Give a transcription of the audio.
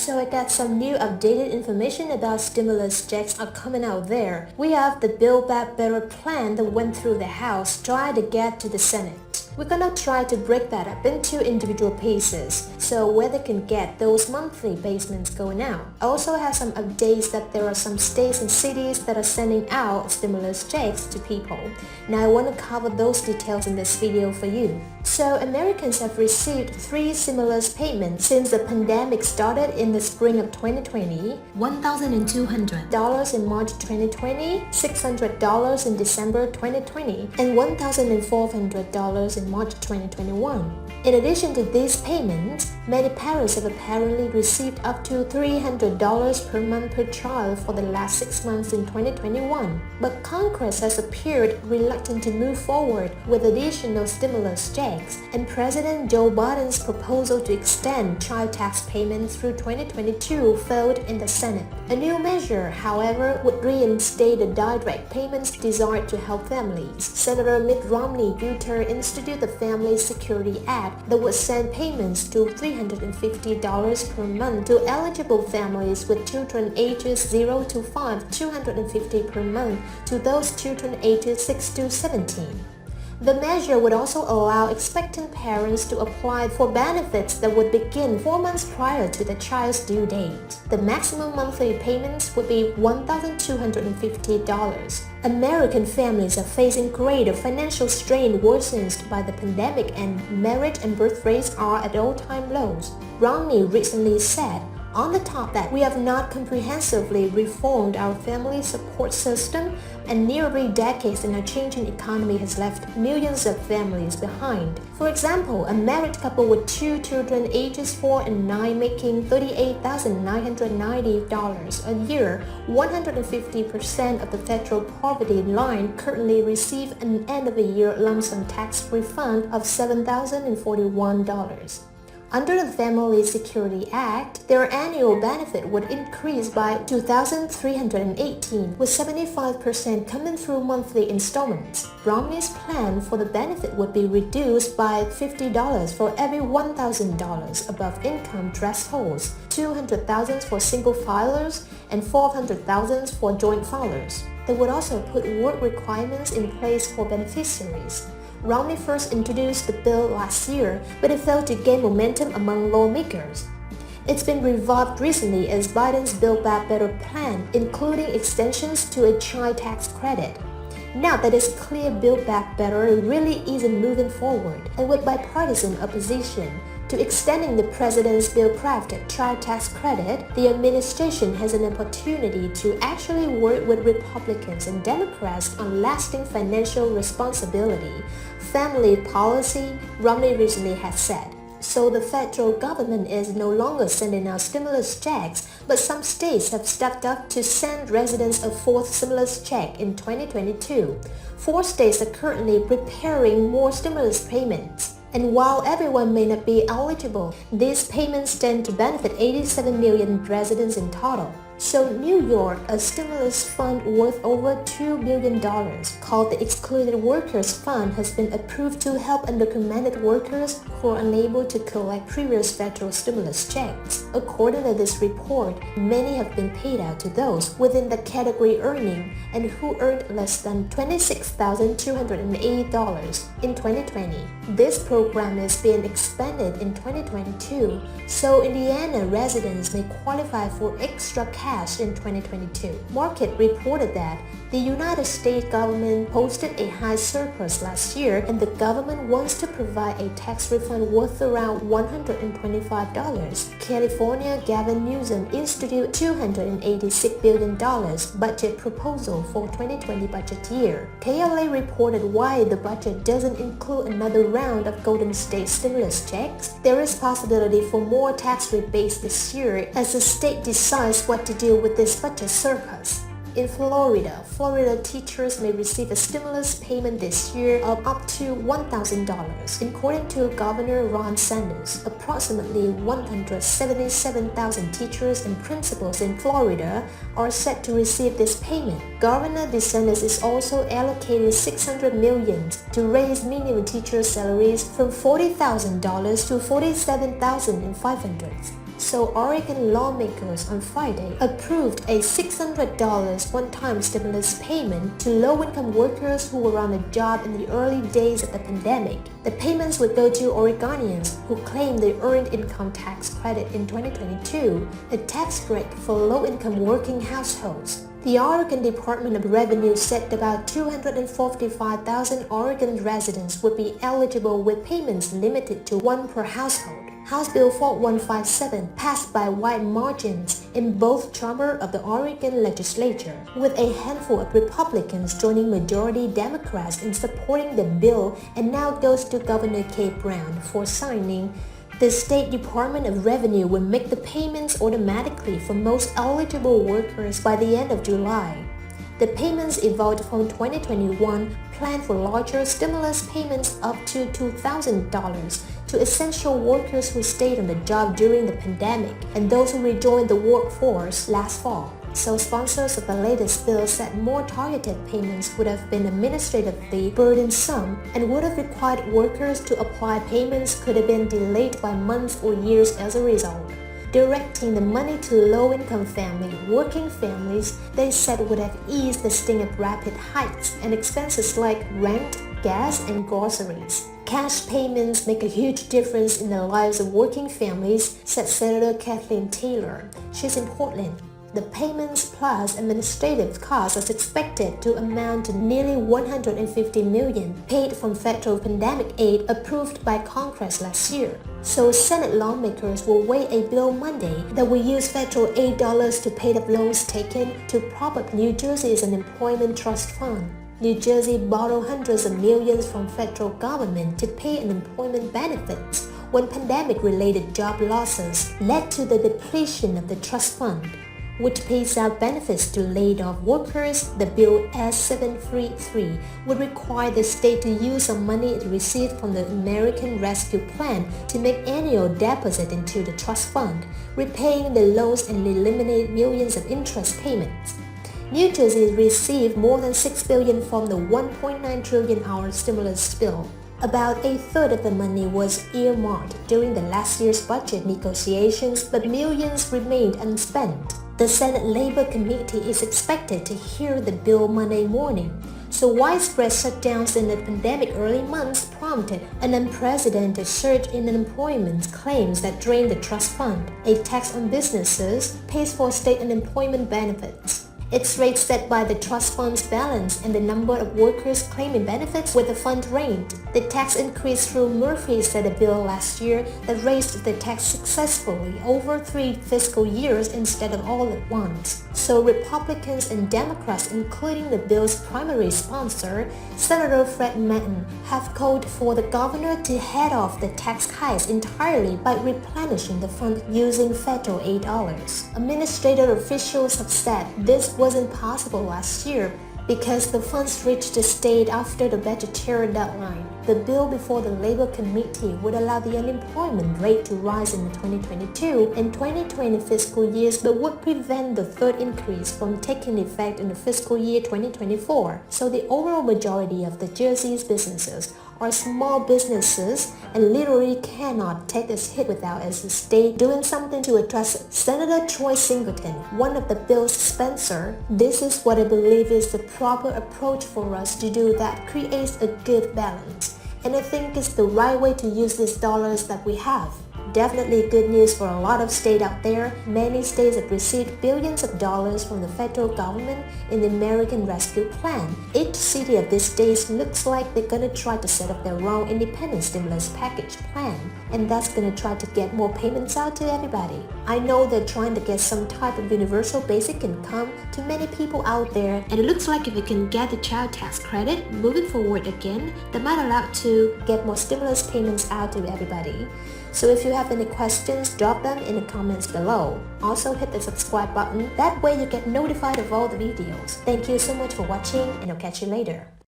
So I got some new updated information about stimulus checks are coming out there. We have the Build Back Better plan that went through the House, tried to get to the Senate. We're gonna try to break that up into individual pieces, so where they can get those monthly payments going out. I also have some updates that there are some states and cities that are sending out stimulus checks to people. Now I want to cover those details in this video for you. So Americans have received 3 stimulus payments since the pandemic started in the spring of 2020, $1,200 in March 2020, $600 in December 2020, and $1,400 in March 2021. In addition to these payments, many parents have apparently received up to $300 per month per child for the last 6 months in 2021. But Congress has appeared reluctant to move forward with additional stimulus checks, and President Joe Biden's proposal to extend child tax payments through 2022 failed in the Senate. A new measure, however, would reinstate the direct payments designed to help families. Senator Mitt Romney introduced the Family Security Act that would send payments to $350 per month to eligible families with children ages 0 to 5, $250 per month to those children ages 6 to 17. The measure would also allow expectant parents to apply for benefits that would begin 4 months prior to the child's due date. The maximum monthly payments would be $1,250. American families are facing greater financial strain worsened by the pandemic, and marriage and birth rates are at all-time lows. Romney recently said on the top that we have not comprehensively reformed our family support system, and nearly decades in a changing economy has left millions of families behind. For example, a married couple with 2 children ages 4 and 9 making $38,990 a year, 150% of the federal poverty line, currently receive an end-of-the-year lump sum tax refund of $7,041. Under the Family Security Act, their annual benefit would increase by $2,318, with 75% coming through monthly installments. Romney's plan for the benefit would be reduced by $50 for every $1,000 above income thresholds, $200,000 for single filers, and $400,000 for joint filers. They would also put work requirements in place for beneficiaries. Romney first introduced the bill last year, but it failed to gain momentum among lawmakers. It's been revived recently as Biden's Build Back Better plan, including extensions to a child tax credit. Now that it's clear Build Back Better really isn't moving forward, and with bipartisan opposition to extending the president's bill-crafted child tax credit, the administration has an opportunity to actually work with Republicans and Democrats on lasting financial responsibility. Family policy, Romney recently has said. So the federal government is no longer sending out stimulus checks, but some states have stepped up to send residents a 4th stimulus check in 2022. 4 states are currently preparing more stimulus payments. And while everyone may not be eligible, these payments stand to benefit 87 million residents in total. So New York, a stimulus fund worth over $2 billion called the Excluded Workers Fund, has been approved to help undocumented workers who are unable to collect previous federal stimulus checks. According to this report, many have been paid out to those within the category earning and who earned less than $26,280 in 2020. This program is being expanded in 2022, so Indiana residents may qualify for extra cash in 2022. Market reported that the United States government posted a high surplus last year, and the government wants to provide a tax refund worth around $125. California Gavin Newsom introduced $286 billion budget proposal for 2020 budget year. KLA reported why the budget doesn't include another round of Golden State stimulus checks. There is possibility for more tax rebates this year as the state decides what to do with this budget surplus. In Florida teachers may receive a stimulus payment this year of up to $1,000. According to Governor Ron DeSantis, approximately 177,000 teachers and principals in Florida are set to receive this payment. Governor DeSantis is also allocating $600 million to raise minimum teacher salaries from $40,000 to $47,500. So Oregon lawmakers on Friday approved a $600 one-time stimulus payment to low-income workers who were on a job in the early days of the pandemic. The payments would go to Oregonians who claimed the Earned Income Tax Credit in 2022, a tax break for low-income working households. The Oregon Department of Revenue said about 245,000 Oregon residents would be eligible with payments limited to one per household. House Bill 4157 passed by wide margins in both chambers of the Oregon legislature, with a handful of Republicans joining majority Democrats in supporting the bill, and now goes to Governor Kate Brown for signing. The State Department of Revenue will make the payments automatically for most eligible workers by the end of July. The payments evolved from 2021 plan for larger stimulus payments up to $2,000 to essential workers who stayed on the job during the pandemic and those who rejoined the workforce last fall. So sponsors of the latest bill said more targeted payments would have been administratively burdensome and would have required workers to apply. Payments could have been delayed by months or years as a result. Directing the money to low-income working families, they said would have eased the sting of rapid hikes and expenses like rent, gas, and groceries. Cash payments make a huge difference in the lives of working families, said Senator Kathleen Taylor. She's in Portland. The payments plus administrative costs are expected to amount to nearly $150 million paid from federal pandemic aid approved by Congress last year. So Senate lawmakers will weigh a bill Monday that will use federal aid dollars to pay off loans taken to prop up New Jersey's unemployment trust fund. New Jersey borrowed hundreds of millions from federal government to pay unemployment benefits when pandemic-related job losses led to the depletion of the trust fund, which pays out benefits to laid-off workers. The bill S-733 would require the state to use some money it received from the American Rescue Plan to make annual deposit into the trust fund, repaying the loans and eliminate millions of interest payments. New Jersey received more than $6 billion from the $1.9 trillion stimulus bill. About a third of the money was earmarked during the last year's budget negotiations, but millions remained unspent. The Senate Labor Committee is expected to hear the bill Monday morning, so widespread shutdowns in the pandemic early months prompted an unprecedented surge in unemployment claims that drained the trust fund. A tax on businesses pays for state unemployment benefits. Its rate set by the trust fund's balance and the number of workers claiming benefits with the fund drained. The tax increase through Murphy set a bill last year that raised the tax successfully over 3 fiscal years instead of all at once. So Republicans and Democrats, including the bill's primary sponsor, Senator Fred Madden, have called for the governor to head off the tax hikes entirely by replenishing the fund using federal aid dollars. Administrative officials have said this wasn't possible last year because the funds reached the state after the budgetary deadline. The bill before the Labor Committee would allow the unemployment rate to rise in the 2022 and 2020 fiscal years, but would prevent the third increase from taking effect in the fiscal year 2024. So the overall majority of the Jersey's businesses are small businesses and literally cannot take this hit without as the state doing something to address it. Senator Troy Singleton, one of the bill's sponsors, "This is what I believe is the proper approach for us to do that creates a good balance. And I think it's the right way to use these dollars that we have." Definitely good news for a lot of states out there. Many states have received billions of dollars from the federal government in the American Rescue Plan. Each city of these states looks like they're gonna try to set up their own independent stimulus package plan, and that's gonna try to get more payments out to everybody. I know they're trying to get some type of universal basic income to many people out there, and it looks like if you can get the child tax credit moving forward again, they might allow to get more stimulus payments out to everybody. So if you have any questions, drop them in the comments below. Also hit the subscribe button, that way you get notified of all the videos. Thank you so much for watching, and I'll catch you later.